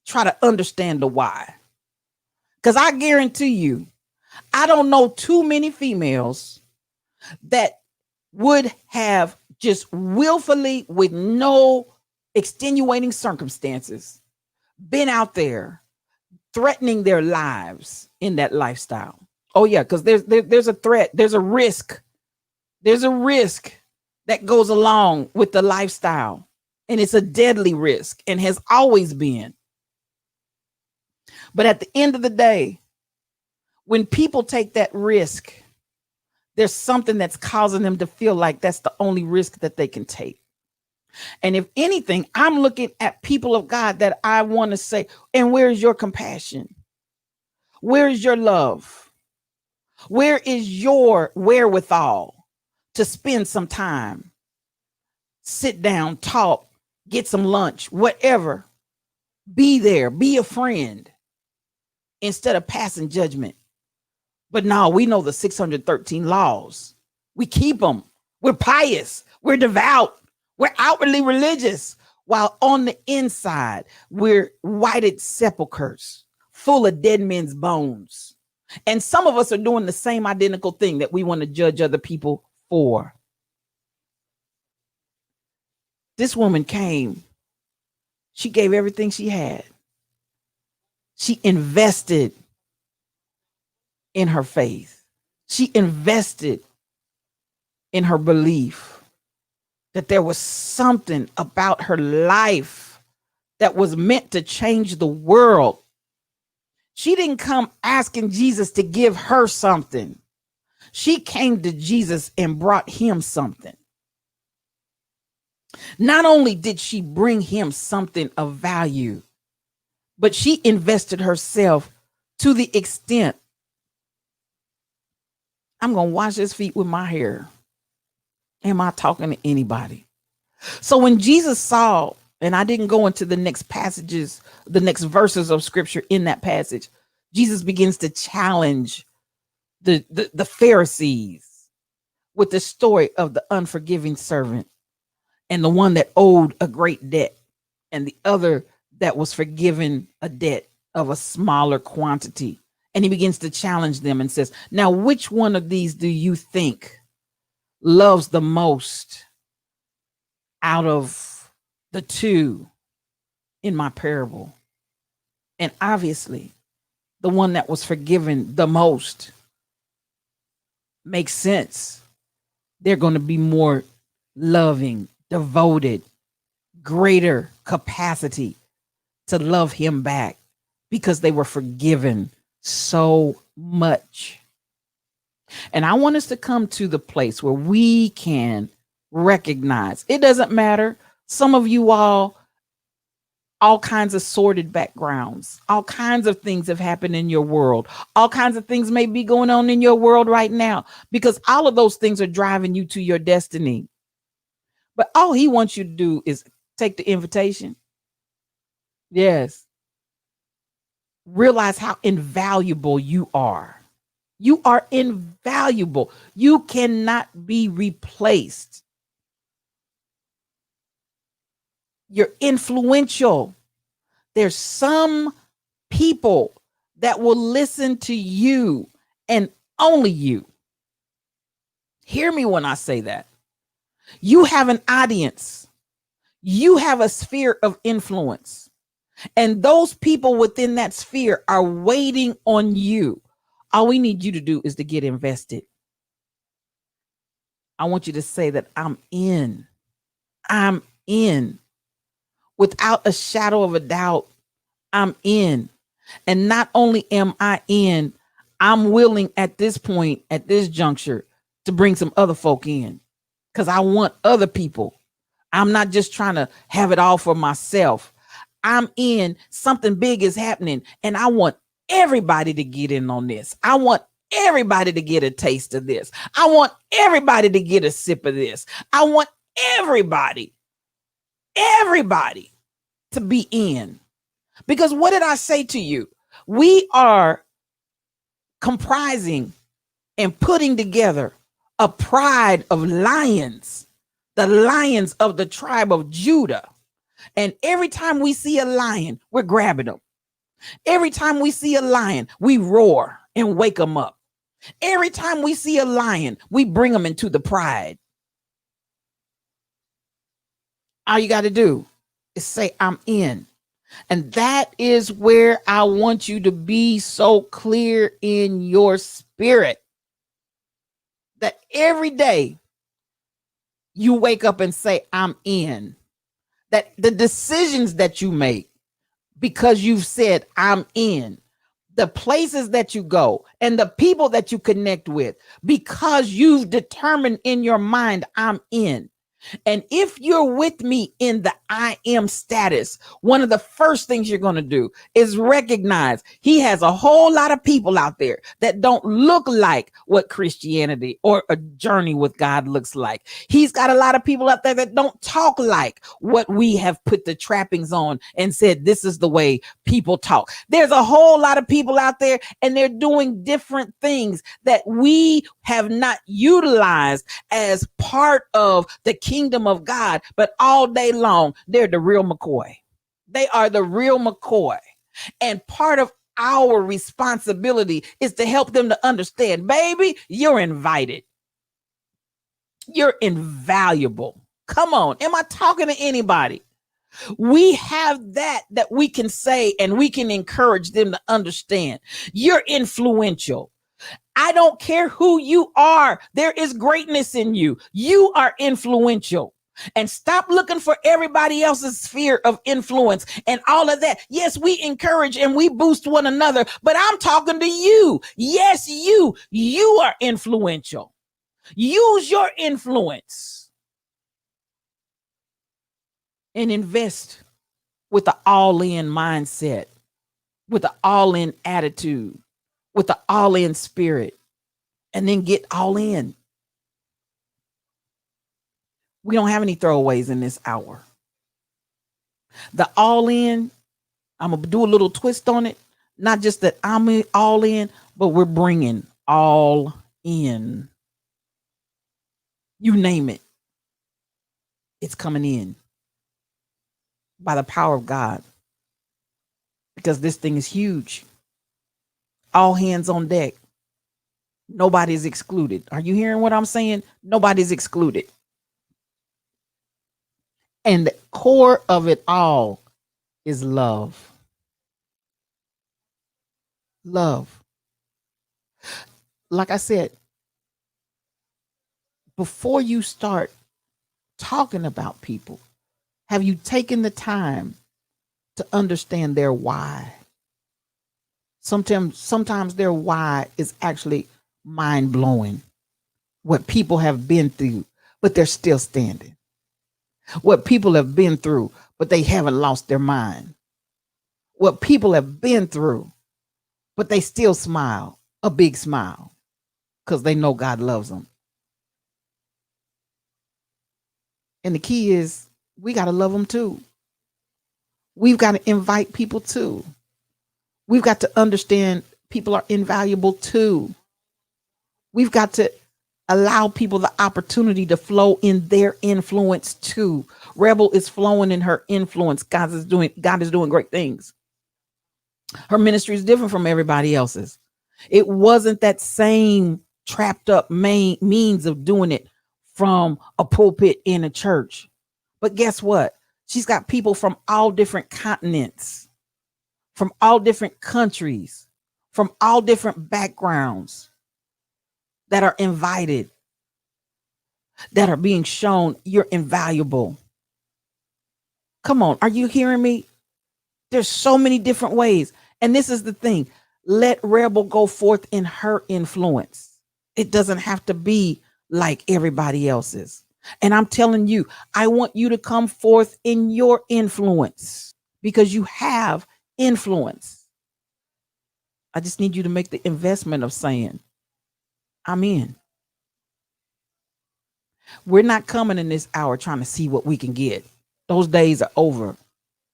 Try to understand the why. Because I guarantee you, I don't know too many females that would have just willfully, with no extenuating circumstances, been out there threatening their lives in that lifestyle. Oh yeah, because there's a threat, there's a risk that goes along with the lifestyle, and it's a deadly risk and has always been. But at the end of the day, when people take that risk, there's something that's causing them to feel like that's the only risk that they can take. And if anything, I'm looking at people of God that I want to say, and where is your compassion? Where is your love? Where is your wherewithal to spend some time, sit down, talk, get some lunch, whatever, be there, be a friend, instead of passing judgment? But no, we know the 613 laws. We keep them. We're pious. We're devout. We're outwardly religious. While on the inside, we're whited sepulchres full of dead men's bones. And some of us are doing the same identical thing that we want to judge other people for. This woman came. She gave everything she had. She invested in her faith. She invested in her belief that there was something about her life that was meant to change the world. She didn't come asking Jesus to give her something. She came to Jesus and brought him something. Not only did she bring him something of value, but she invested herself to the extent, I'm going to wash his feet with my hair. Am I talking to anybody? So when Jesus saw, and I didn't go into the next passages, the next verses of scripture in that passage, Jesus begins to challenge the Pharisees with the story of the unforgiving servant and the one that owed a great debt and the other that was forgiven a debt of a smaller quantity. And he begins to challenge them and says, now, which one of these do you think loves the most out of the two in my parable? And obviously, the one that was forgiven the most makes sense. They're going to be more loving, devoted, greater capacity to love him back because they were forgiven so much. And I want us to come to the place where we can recognize it doesn't matter. Some of you all kinds of sordid backgrounds, all kinds of things have happened in your world. All kinds of things may be going on in your world right now, because all of those things are driving you to your destiny. But all he wants you to do is take the invitation. Yes. Realize how invaluable you are. You are invaluable. You cannot be replaced. You're influential. There's some people that will listen to you and only you. Hear me when I say that. You have an audience. You have a sphere of influence. And those people within that sphere are waiting on you. All we need you to do is to get invested. I want you to say that I'm in. I'm in. Without a shadow of a doubt, I'm in. And not only am I in, I'm willing at this point, at this juncture, to bring some other folk in. Because I want other people. I'm not just trying to have it all for myself. I'm in. Something big is happening, and I want everybody to get in on this. I want everybody to get a taste of this. I want everybody to get a sip of this. I want everybody to be in. Because what did I say to you? We are comprising and putting together a pride of lions, the lions of the tribe of Judah. And every time we see a lion, we're grabbing them. Every time we see a lion, we roar and wake them up. Every time we see a lion, we bring them into the pride. All you got to do is say, I'm in. And that is where I want you to be so clear in your spirit that every day you wake up and say, I'm in. That the decisions that you make, because you've said, I'm in, the places that you go and the people that you connect with, because you've determined in your mind, I'm in. And if you're with me in the I am status, one of the first things you're going to do is recognize he has a whole lot of people out there that don't look like what Christianity or a journey with God looks like. He's got a lot of people out there that don't talk like what we have put the trappings on and said, this is the way people talk. There's a whole lot of people out there and they're doing different things that we have not utilized as part of the kingdom of God, but all day long, they're the real McCoy. They are the real McCoy. And part of our responsibility is to help them to understand, baby, you're invited. You're invaluable. Come on. Am I talking to anybody? We have that we can say and we can encourage them to understand. You're influential. I don't care who you are. There is greatness in you. You are influential. And stop looking for everybody else's sphere of influence and all of that. Yes, we encourage and we boost one another, but I'm talking to you. Yes, you are influential. Use your influence and invest with the all-in mindset, with the all-in attitude, with the all-in spirit, and then get all in. We don't have any throwaways in this hour. The all in, I'm going to do a little twist on it. Not just that I'm all in, but we're bringing all in. You name it. It's coming in by the power of God, because this thing is huge. All hands on deck. Nobody's excluded. Are you hearing what I'm saying? Nobody's excluded. And the core of it all is love. Love. Like I said, before you start talking about people, have you taken the time to understand their why? Sometimes their why is actually mind-blowing. What people have been through, but they're still standing. What people have been through, but they haven't lost their mind. What people have been through, but they still smile, a big smile, because they know God loves them. And the key is we got to love them too. We've got to invite people too. We've got to understand people are invaluable too. We've got to allow people the opportunity to flow in their influence too. Rebel is flowing in her influence. God is doing great things. Her ministry is different from everybody else's. It wasn't that same trapped up means of doing it from a pulpit in a church. But guess what? She's got people from all different continents, from all different countries, from all different backgrounds that are invited, that are being shown you're invaluable. Come on, are you hearing me? There's so many different ways. And this is the thing. Let Rebel go forth in her influence. It doesn't have to be like everybody else's. And I'm telling you, I want you to come forth in your influence, because you have influence. I just need you to make the investment of saying, I'm in. We're not coming in this hour trying to see what we can get. Those days are over.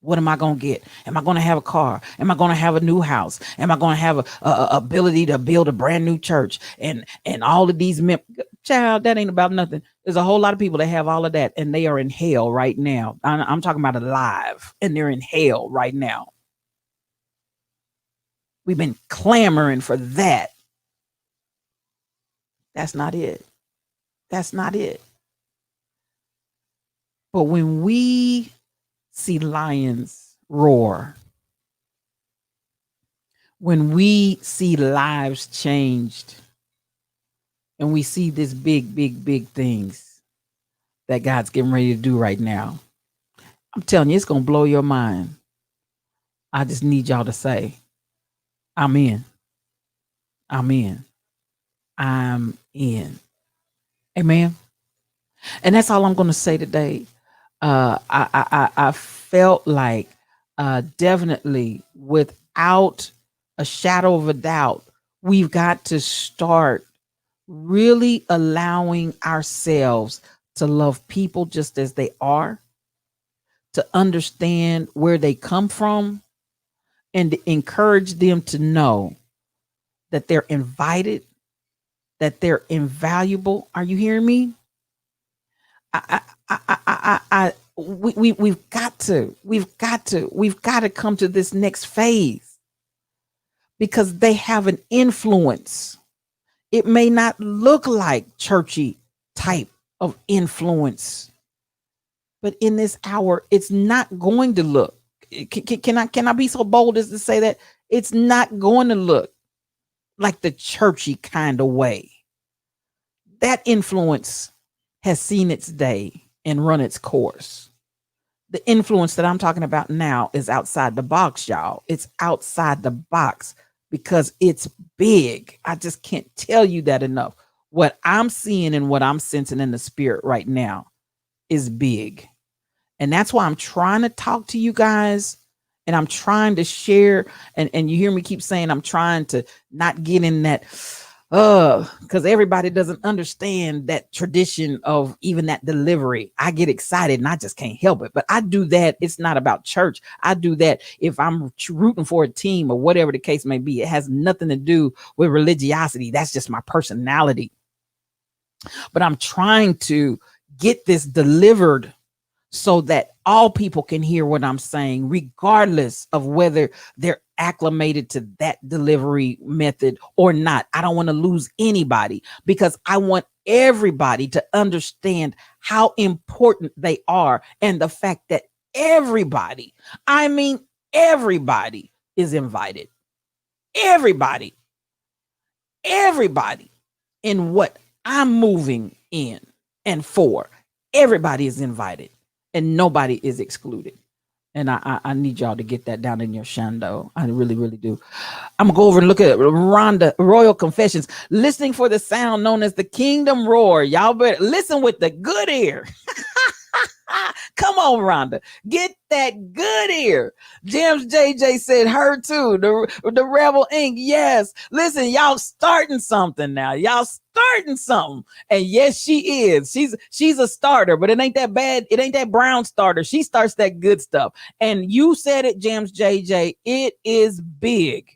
What am I going to get? Am I going to have a car? Am I going to have a new house? Am I going to have a ability to build a brand new church? And all of these child, that ain't about nothing. There's a whole lot of people that have all of that, and they are in hell right now. I'm talking about alive, and they're in hell right now. We've been clamoring for that. That's not it. That's not it. But when we see lions roar, when we see lives changed, and we see this big things that God's getting ready to do right now, I'm telling you, it's going to blow your mind. I just need y'all to say, I'm in. I'm in. I'm in. Amen. And that's all I'm going to say today. I felt like definitely, without a shadow of a doubt, we've got to start really allowing ourselves to love people just as they are, to understand where they come from, and to encourage them to know that they're invited, that they're invaluable. Are you hearing me? We've got to come to this next phase, because they have an influence. It may not look like churchy type of influence, but in this hour, it's not going to look. Can I be so bold as to say that it's not going to look like the churchy kind of way? That influence has seen its day and run its course. The influence that I'm talking about now is outside the box, y'all. It's outside the box because it's big. I just can't tell you that enough. What I'm seeing and what I'm sensing in the spirit right now is big. And that's why I'm trying to talk to you guys, and I'm trying to share. And you hear me keep saying I'm trying to not get in that, because everybody doesn't understand that tradition of even that delivery. I get excited and I just can't help it. But I do that. It's not about church. I do that if I'm rooting for a team or whatever the case may be. It has nothing to do with religiosity. That's just my personality. But I'm trying to get this delivered so that all people can hear what I'm saying, regardless of whether they're acclimated to that delivery method or not. I don't want to lose anybody, because I want everybody to understand how important they are, and the fact that everybody, I mean, everybody is invited. Everybody in what I'm moving in and for, everybody is invited. And nobody is excluded. And I need y'all to get that down in your shando. I really, really do. I'm going to go over and look at Rhonda, Royal Confessions, listening for the sound known as the Kingdom Roar. Y'all better listen with the good ear. Come on, Rhonda. Get that good ear. James JJ said her too. The Rebel Inc. Yes. Listen, y'all starting something now. Y'all starting something. And yes, she is. She's a starter, but it ain't that bad. It ain't that brown starter. She starts that good stuff. And you said it, James JJ. It is big.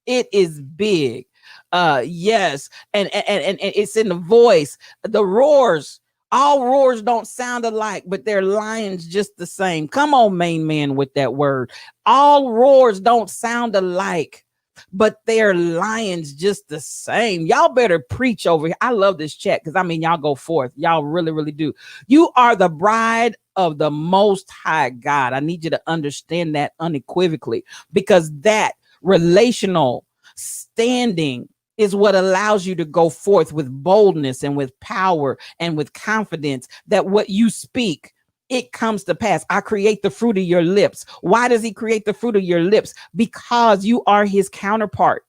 It is big. Yes. And it's in the voice. The roars. All roars don't sound alike, but they're lions just the same. Come on, main man, with that word. All roars don't sound alike, but they're lions just the same. Y'all better preach over here. I love this chat, because I mean, y'all go forth. Y'all really, really do. You are the bride of the Most High God. I need you to understand that unequivocally, because that relational standing is what allows you to go forth with boldness and with power and with confidence that what you speak, it comes to pass. I create the fruit of your lips. Why does he create the fruit of your lips? Because you are his counterpart.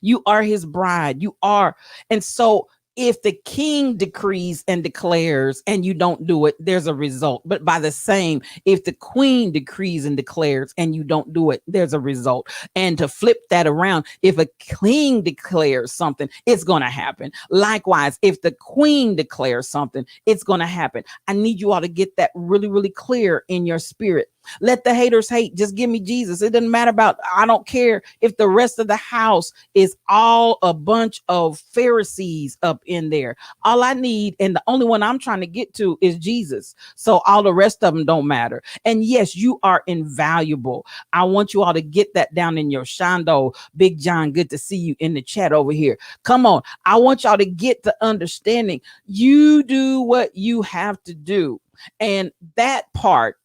You are his bride. You are. And so if the king decrees and declares and you don't do it, there's a result. But by the same, if the queen decrees and declares and you don't do it, there's a result. And to flip that around, if a king declares something, it's going to happen. Likewise, if the queen declares something, it's going to happen. I need you all to get that really, really clear in your spirit. Let the haters hate. Just give me Jesus. It doesn't matter about, I don't care if the rest of the house is all a bunch of Pharisees up in there. All I need, and the only one I'm trying to get to, is Jesus. So all the rest of them don't matter. And yes, you are invaluable. I want you all to get that down in your shando. Big John, good to see you in the chat over here. Come on. I want y'all to get the understanding. You do what you have to do. And that part,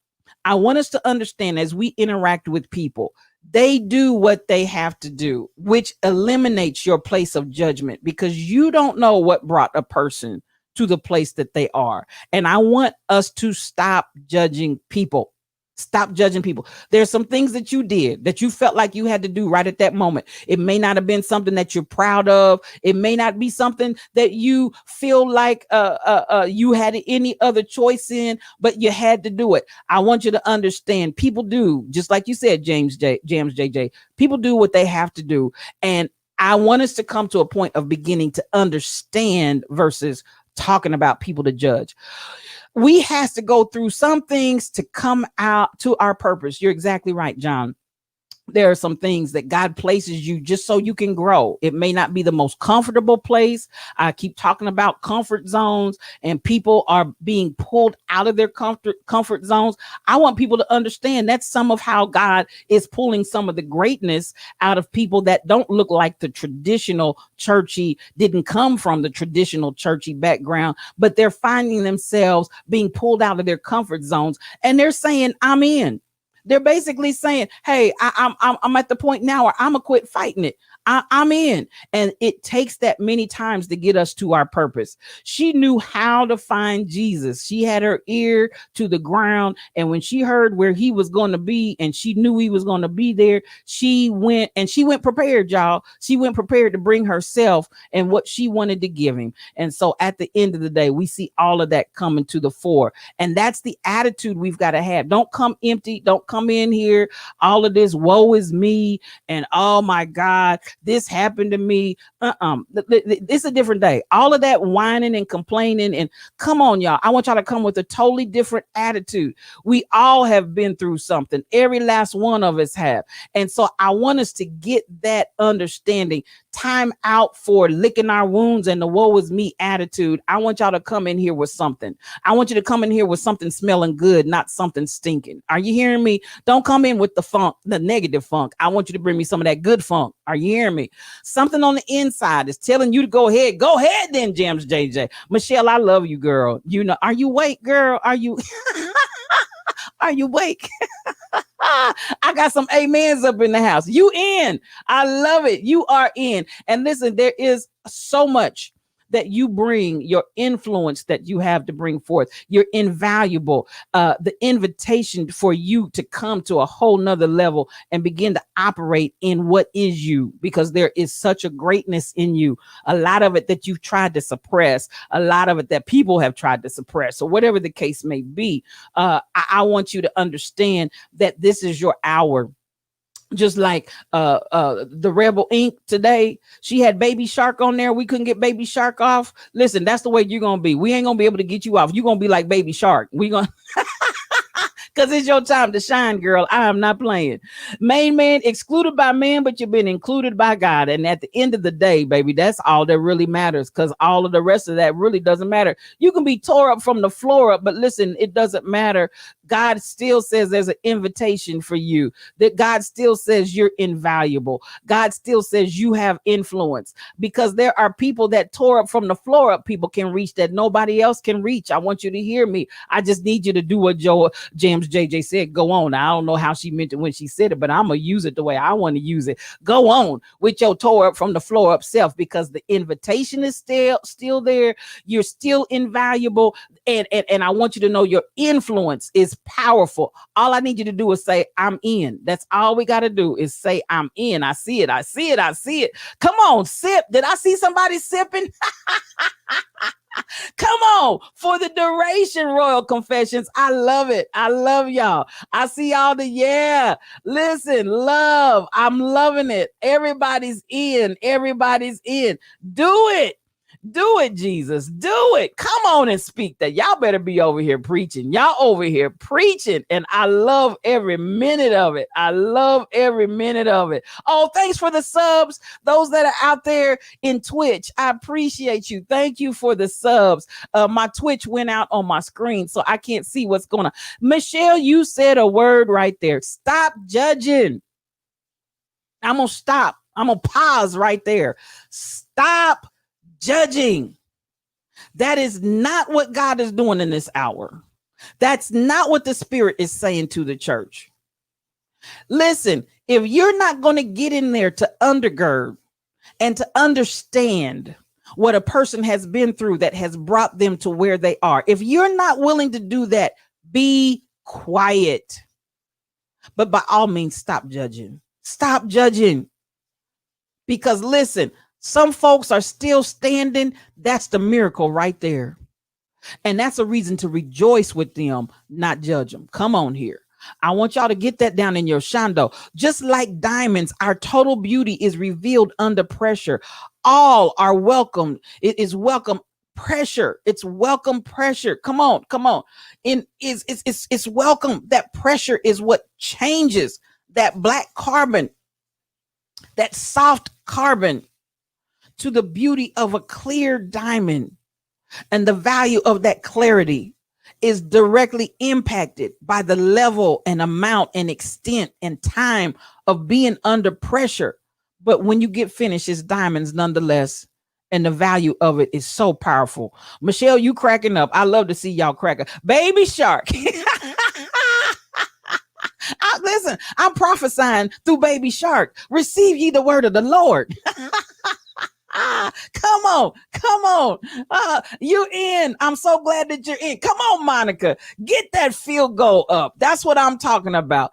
I want us to understand as we interact with people, they do what they have to do, which eliminates your place of judgment, because you don't know what brought a person to the place that they are. And I want us to stop judging people. Stop judging people. There's some things that you did that you felt like you had to do right at that moment. It may not have been something that you're proud of. It may not be something that you feel like you had any other choice in, but you had to do it. I want you to understand, people do, just like you said, James JJ, people do what they have to do. And I want us to come to a point of beginning to understand versus talking about people to judge. We have to go through some things to come out to our purpose. You're exactly right, John. There are some things that God places you just so you can grow. It may not be the most comfortable place. I keep talking about comfort zones, and people are being pulled out of their comfort zones. I want people to understand that's some of how God is pulling some of the greatness out of people that don't look like the traditional churchy, didn't come from the traditional churchy background, but they're finding themselves being pulled out of their comfort zones, and they're saying, I'm in. They're basically saying, hey, I'm at the point now where I'm gonna quit fighting it. I'm in. And it takes that many times to get us to our purpose. She knew how to find Jesus. She had her ear to the ground. And when she heard where he was going to be, and she knew he was going to be there, she went prepared, y'all. She went prepared to bring herself and what she wanted to give him. And so at the end of the day, we see all of that coming to the fore. And that's the attitude we've got to have. Don't come empty. Don't come in here. All of this, woe is me. And oh my God, this happened to me. It's a different day. All of that whining and complaining, and come on, y'all. I want y'all to come with a totally different attitude. We all have been through something. Every last one of us have. And so I want us to get that understanding. Time out for licking our wounds and the woe is me attitude. I want y'all to come in here with something. I want you to come in here with something smelling good, not something stinking. Are you hearing me? Don't come in with the funk, the negative funk. I want you to bring me some of that good funk. Are you hearing me? Something on the inside is telling you to go ahead. Go ahead then, James JJ. Michelle, I love you, girl. You know, are you awake, girl? Are you are you awake? I got some amens up in the house. You in. I love it. You are in. And listen, there is so much that you bring, your influence that you have to bring forth. You're invaluable. The invitation for you to come to a whole nother level and begin to operate in what is you, because there is such a greatness in you. A lot of it that you've tried to suppress, a lot of it that people have tried to suppress. So whatever the case may be, I want you to understand that this is your hour. Just like the Rebel Ink today, she had Baby Shark on there. We couldn't get Baby Shark off. Listen, that's the way you're gonna be. We ain't gonna be able to get you off. You're gonna be like Baby Shark. We gonna because it's your time to shine, girl. I am not playing. Main man excluded by man, but you've been included by God. And at the end of the day, baby, that's all that really matters, because all of the rest of that really doesn't matter. You can be tore up from the floor up, but listen, it doesn't matter. God still says there's an invitation for you, that God still says you're invaluable. God still says you have influence, because there are people that tore up from the floor up, people can reach that nobody else can reach. I want you to hear me. I just need you to do what James JJ said. Go on. I don't know how she meant it when she said it, but I'm going to use it the way I want to use it. Go on with your tore up from the floor up self, because the invitation is still there. You're still invaluable. And I want you to know your influence is powerful. All I need you to do is say, I'm in. That's all we got to do is say, I'm in. I see it. I see it. I see it. Come on, sip. Did I see somebody sipping? Come on, for the duration, Royal Confessions. I love it. I love y'all. I see all the, yeah. Listen, love. I'm loving it. Everybody's in. Everybody's in. Do it. Do it, Jesus. Do it. Come on and speak that. Y'all better be over here preaching. Y'all over here preaching. And I love every minute of it. I love every minute of it. Oh, thanks for the subs. Those that are out there in Twitch, I appreciate you. Thank you for the subs. My Twitch went out on my screen, so I can't see what's going on. Michelle, you said a word right there. Stop judging. I'm going to stop. I'm going to pause right there. Stop judging. That is not what God is doing in this hour. That's not what the Spirit is saying to the church. Listen, if you're not going to get in there to undergird and to understand what a person has been through that has brought them to where they are, if you're not willing to do that, be quiet. But by all means, stop judging. Stop judging. Because listen, some folks are still standing. That's the miracle right there. And that's a reason to rejoice with them, not judge them. Come on here. I want y'all to get that down in your shando. Just like diamonds, our total beauty is revealed under pressure. All are welcome. It is welcome pressure. It's welcome pressure. Come on. It's welcome. That pressure is what changes that black carbon, that soft carbon, to the beauty of a clear diamond. And the value of that clarity is directly impacted by the level and amount and extent and time of being under pressure. But when you get finished, it's diamonds nonetheless. And the value of it is so powerful. Michelle, you cracking up. I love to see y'all cracking. Baby Shark. Listen, I'm prophesying through Baby Shark. Receive ye the word of the Lord. Come on. You in. I'm so glad that you're in. Come on, Monica. Get that field goal up. That's what I'm talking about.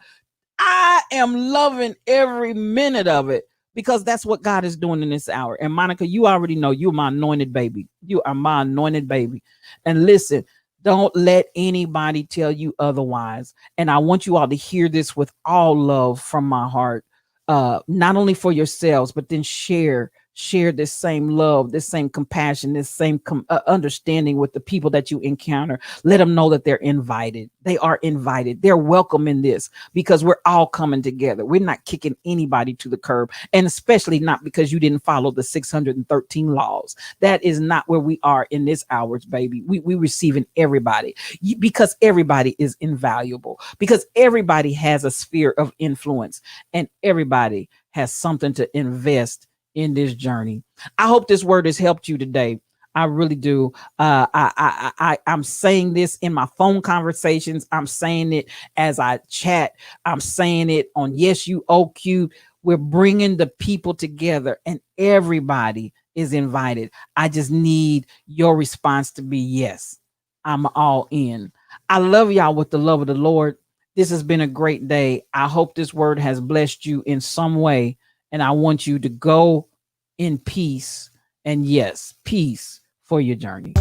I am loving every minute of it because that's what God is doing in this hour. And Monica, you already know you're my anointed baby. You are my anointed baby. And listen, don't let anybody tell you otherwise. And I want you all to hear this with all love from my heart, not only for yourselves, but then share this same love, this same compassion, this same understanding with the people that you encounter. Let them know that they're invited. They are invited. They're welcome in this because we're all coming together. We're not kicking anybody to the curb, and especially not because you didn't follow the 613 laws. That is not where we are in this hours, baby. We receiving everybody because everybody is invaluable, because everybody has a sphere of influence and everybody has something to invest in this journey. I hope this word has helped you today. I really do. I'm saying this in my phone conversations. I'm saying it as I chat. I'm saying it on Yes You OQ. We're bringing the people together and everybody is invited. I just need your response to be yes. I'm all in. I love y'all with the love of the Lord. This has been a great day. I hope this word has blessed you in some way. And I want you to go in peace. And yes, peace for your journey.